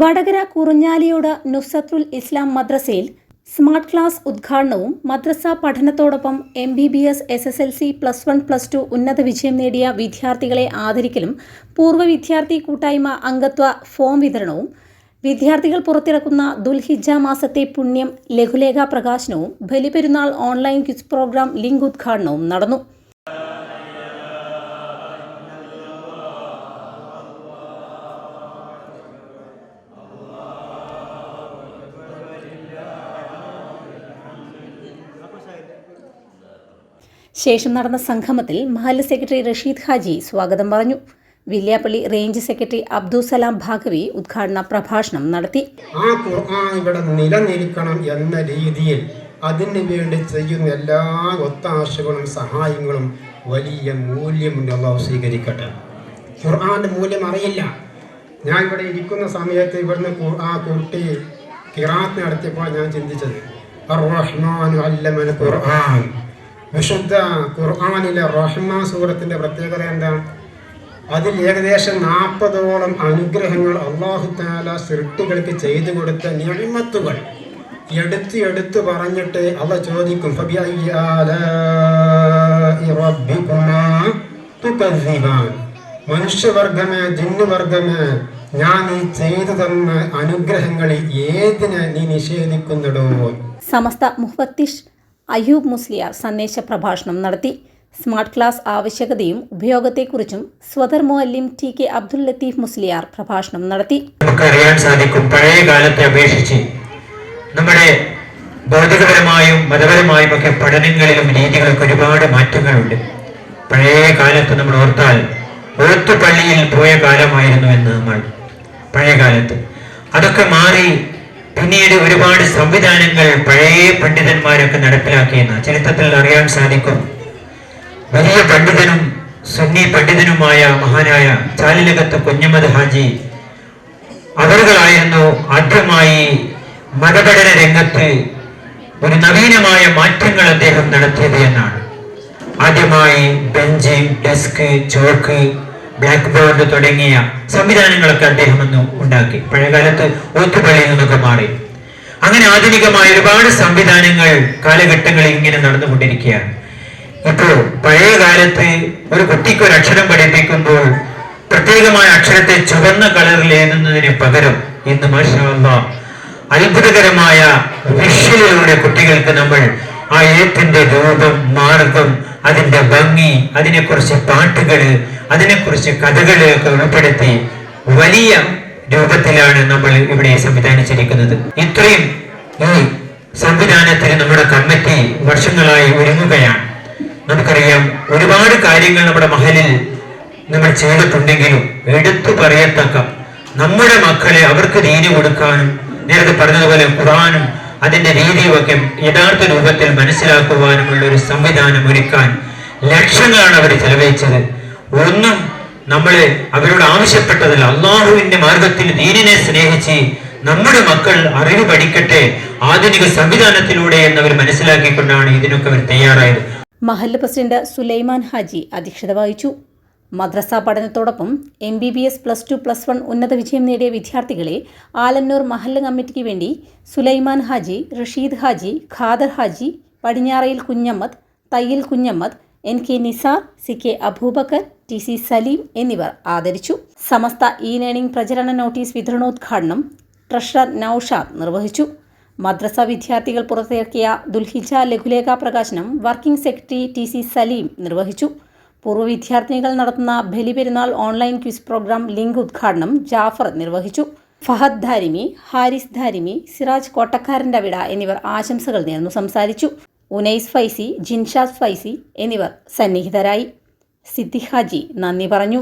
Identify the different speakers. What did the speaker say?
Speaker 1: വടകര കുറുഞ്ഞാലിയോട് നുസ്രത്തുൽ ഇസ്ലാം മദ്രസയിൽ smart class ഉദ്ഘാടനവും മദ്രസ പഠനത്തോടൊപ്പം MBBS SSLC +1 +2 ഉന്നത വിജയം നേടിയ വിദ്യാർത്ഥികളെ ആദരിക്കലും പൂർവ്വ വിദ്യാർത്ഥി കൂട്ടായ്മ അംഗത്വ ഫോം വിതരണവും വിദ്യാർത്ഥികൾ പുറത്തിറക്കുന്ന ദുൽഹിജ്ജ മാസത്തെ പുണ്യം ലഘുലേഖ പ്രകാശനവും Baliperunnal online quiz program link ഉദ്ഘാടനവും നടന്നു. ശേഷം നടന്ന സംഗമത്തിൽ മഹല്ല് സെക്രട്ടറി റഷീദ് ഹാജി സ്വാഗതം പറഞ്ഞു. വില്യാപ്പള്ളി റേഞ്ച് സെക്രട്ടറി അബ്ദുസലാം ഭാഗവി ഉദ്ഘാടന പ്രഭാഷണം നടത്തി.
Speaker 2: ആ ഖുർആൻ ഇവിടെ നിലനിൽക്കണം എന്ന രീതിയിൽ അതിനു വേണ്ടി ചെയ്യുന്ന എല്ലാ ഒത്താശകളും സഹായങ്ങളും വലിയ മൂല്യമുണ്ട്. അല്ലാഹു സ്വീകരിക്കട്ടെ. ഖുർആന്റെ മൂല്യം അറിയില്ല. ഞാൻ ഇവിടെ ഇരിക്കുന്ന സമയത്ത് ഇവിടുന്ന് ആ കുട്ടി ഖിറാഅത്ത് നടത്തിയപ്പോൾ ഞാൻ ചിന്തിച്ചത് അർ-റഹ്മാൻ അല്ലമൽ ഖുർആൻ. വിശുദ്ധ ഖുർആനിലെ റഹ്മാൻ സൂറത്തിൻ്റെ പ്രത്യേകത എന്താണ്? അതിൽ ഏകദേശം 40ഓളം അനുഗ്രഹങ്ങൾ അല്ലാഹു തആല സൃഷ്ടികൾക്ക് ചെയ്തു കൊടുത്ത നിഅമത്തുകൾ എടുത്ത് പറഞ്ഞിട്ട് അല്ലാഹു ചോദിക്കും ഫബിഅയ്യി ആലാഇ റബ്ബികുമാ തുകസ്സിബാൻ. മനുഷ്യവർഗമേ ജിന്നുവർഗമേ, ഞാൻ ഈ ചെയ്തു തന്ന അനുഗ്രഹങ്ങളിൽ ഏതിനെ നീ നിഷേധിക്കുന്നുടോ?
Speaker 1: സമസ്ത മുഫത്തിഷ് അയ്യൂബ് മുസ്ലിയാർ സന്ദേശ പ്രഭാഷണം നടത്തി. സ്മാർട്ട് ക്ലാസ് ആവശ്യകതയും ഉപയോഗത്തെക്കുറിച്ചും സ്വദർ മുഅല്ലിം TK അബ്ദുൽ ലത്തീഫ് മുസ്ലിയാർ പ്രഭാഷണം നടത്തി.
Speaker 3: നമുക്കറിയാൻ സാധിക്കും, പഴയ കാലത്തെ അപേക്ഷിച്ച് നമ്മുടെ ഭൗതികപരമായും മതപരമായും ഒക്കെ പഠനങ്ങളിലും രീതികൾക്ക് ഒരുപാട് മാറ്റങ്ങളുണ്ട്. പഴയ കാലത്ത് നമ്മൾ ഓർത്താൽ എഴുത്തുപള്ളിയിൽ പോയ കാലമായിരുന്നു എന്ന് നമ്മൾ പഴയ കാലത്ത്. അതൊക്കെ മാറി പിന്നീട് ഒരുപാട് സംവിധാനങ്ങൾ പഴയ പണ്ഡിതന്മാരൊക്കെ നടപ്പിലാക്കിയെന്ന് ചരിത്രത്തിൽ അറിയാൻ സാധിക്കും. വലിയ പണ്ഡിതനും സുന്നി പണ്ഡിതനുമായ മഹാനായ ചാലിലകത്ത് കുഞ്ഞമ്മദ് ഹാജി അവരുകളായിരുന്നു ആദ്യമായി മതപഠന രംഗത്ത് ഒരു നവീനമായ മാറ്റങ്ങൾ അദ്ദേഹം നടത്തിയത് എന്നാണ്. ആദ്യമായി bench, desk, chalk, blackboard തുടങ്ങിയ സംവിധാനങ്ങളൊക്കെ അദ്ദേഹം അന്ന് ഉണ്ടാക്കി. പഴയകാലത്ത് ഓത്തുപള്ളിയിൽ നിന്നൊക്കെ മാറി അങ്ങനെ ആധുനികമായ ഒരുപാട് സംവിധാനങ്ങൾ കാലഘട്ടങ്ങളിൽ ഇങ്ങനെ നടന്നുകൊണ്ടിരിക്കുകയാണ്. ഇപ്പോൾ പഴയ കാലത്ത് ഒരു കുട്ടിക്ക് ഒരു അക്ഷരം പഠിപ്പിക്കുമ്പോൾ പ്രത്യേകമായ അക്ഷരത്തെ ചുവന്ന കളറിൽ എഴുതുന്നതിന് പകരം ഇന്ന് മാഷാ അല്ലാഹ് അത്ഭുതകരമായ വിഷ്വലിലൂടെ കുട്ടികൾക്ക് നമ്മൾ ആ എഴുത്തിന്റെ രൂപം, മാർഗം, അതിന്റെ ഭംഗി, അതിനെക്കുറിച്ച് പാട്ടുകള്, അതിനെക്കുറിച്ച് കഥകളൊക്കെ ഉൾപ്പെടുത്തി വലിയ രൂപത്തിലാണ് നമ്മൾ ഇവിടെ സംവിധാനിച്ചിരിക്കുന്നത്. ഇത്രയും ഈ സംവിധാനത്തിന് നമ്മുടെ കമ്മിറ്റി വർഷങ്ങളായി ഒരുങ്ങുകയാണ്. നമുക്കറിയാം, ഒരുപാട് കാര്യങ്ങൾ നമ്മുടെ മഹലിൽ നമ്മൾ ചെയ്തിട്ടുണ്ടെങ്കിലും എടുത്തു പറയത്തക്ക നമ്മുടെ മക്കളെ അവർക്ക് ദീന് കൊടുക്കാനും നേരത്തെ പറഞ്ഞതുപോലെ ഖുർആനും അതിന്റെ രീതിയുമൊക്കെ യഥാർത്ഥ രൂപത്തിൽ മനസ്സിലാക്കുവാനുമുള്ള ഒരു സംവിധാനം ഒരുക്കാൻ ലക്ഷങ്ങളാണ് അവർ ചെലവഴിച്ചത്. ഒന്നും നമ്മളെ അവരോട് ആവശ്യപ്പെട്ടതല്ല. അള്ളാഹുവിന്റെ മാർഗത്തിൽ ദീനിനെ സ്നേഹിച്ച് നമ്മുടെ മക്കൾ അറിവ് പഠിക്കട്ടെ ആധുനിക സംവിധാനത്തിലൂടെ എന്നവർ മനസ്സിലാക്കിക്കൊണ്ടാണ് ഇതിനൊക്കെ അവർ തയ്യാറായത്.
Speaker 1: മഹല്ല് പ്രസിഡന്റ് സുലൈമാൻ ഹാജി അധ്യക്ഷത വഹിച്ചു. മദ്രസ പഠനത്തോടൊപ്പം MBBS +2 +1 ഉന്നത വിജയം നേടിയ വിദ്യാർത്ഥികളെ ആലന്നൂർ മഹല്ല് കമ്മിറ്റിക്ക് വേണ്ടി Sulaiman Haji, Rasheed Haji, Khader Haji, പടിഞ്ഞാറയിൽ Kunhammad, Thayyil Kunhammad, NK Nisar, CK Abubakar, TC Saleem എന്നിവർ ആദരിച്ചു. സമസ്ത ലേണിംഗ് പ്രചരണ നോട്ടീസ് വിതരണോദ്ഘാടനം ട്രഷറർ നൌഷാദ് നിർവഹിച്ചു. മദ്രസ വിദ്യാർത്ഥികൾ പുറത്തിറക്കിയ ദുൽഹിജ്ജ ലഘുലേഖ പ്രകാശനം വർക്കിംഗ് സെക്രട്ടറി TC സലീം നിർവഹിച്ചു. പൂർവ്വ വിദ്യാർത്ഥിനികൾ നടത്തുന്ന Baliperunnal online quiz program link ഉദ്ഘാടനം ജാഫർ നിർവഹിച്ചു. ഫഹദ് ധാരിമി, ഹാരിസ് ധാരിമി, സിറാജ് കോട്ടക്കാരൻ്റെ വിട എന്നിവർ ആശംസകൾ നേർന്നു സംസാരിച്ചു. ഉനൈസ് ഫൈസി, ജിൻഷാദ് ഫൈസി എന്നിവർ സന്നിഹിതരായി. സിദ്ദിഖ് ഹാജി നന്ദി പറഞ്ഞു.